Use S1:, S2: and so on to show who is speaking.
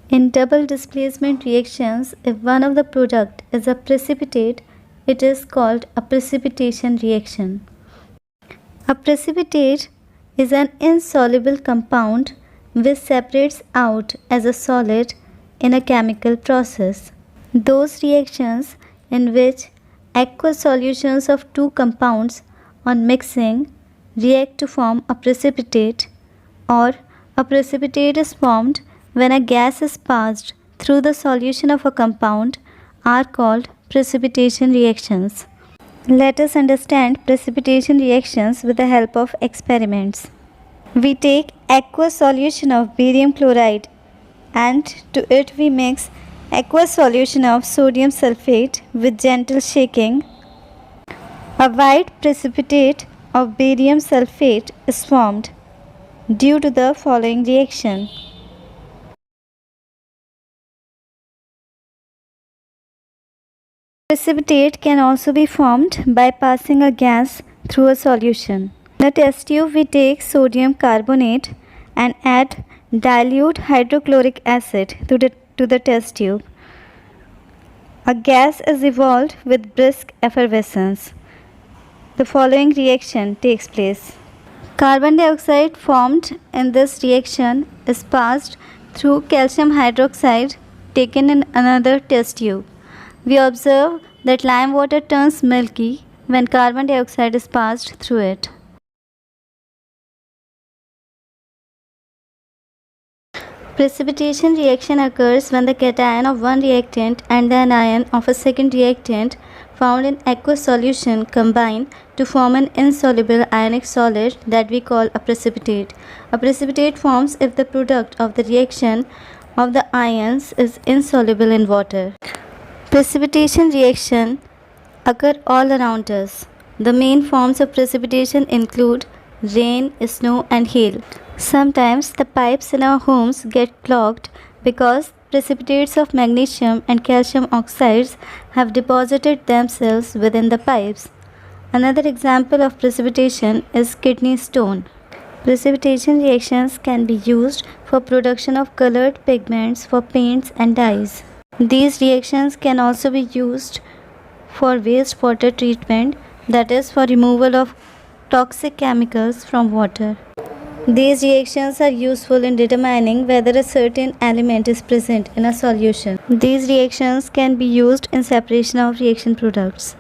S1: In double displacement reactions, if one of the product is a precipitate, it is called a precipitation reaction. A precipitate is an insoluble compound which separates out as a solid in a chemical process. Those reactions in which aqueous solutions of two compounds on mixing react to form a precipitate, or a precipitate is formed when a gas is passed through the solution of a compound, are called precipitation reactions. Let us understand precipitation reactions with the help of experiments. We take aqueous solution of barium chloride and to it we mix aqueous solution of sodium sulfate with gentle shaking. A white precipitate of barium sulfate is formed due to the following reaction. Precipitate can also be formed by passing a gas through a solution. In a test tube, we take sodium carbonate and add dilute hydrochloric acid to the test tube. A gas is evolved with brisk effervescence. The following reaction takes place. Carbon dioxide formed in this reaction is passed through calcium hydroxide taken in another test tube. We observe that lime water turns milky when carbon dioxide is passed through it. Precipitation reaction occurs when the cation of one reactant and the anion of a second reactant found in aqueous solution combine to form an insoluble ionic solid that we call a precipitate. A precipitate forms if the product of the reaction of the ions is insoluble in water. Precipitation reaction occur all around us. The main forms of precipitation include rain, snow and hail. Sometimes the pipes in our homes get clogged because precipitates of magnesium and calcium oxides have deposited themselves within the pipes. Another example of precipitation is kidney stone. Precipitation reactions can be used for production of colored pigments for paints and dyes. These reactions can also be used for wastewater treatment, that is, for removal of toxic chemicals from water. These reactions are useful in determining whether a certain element is present in a solution. These reactions can be used in separation of reaction products.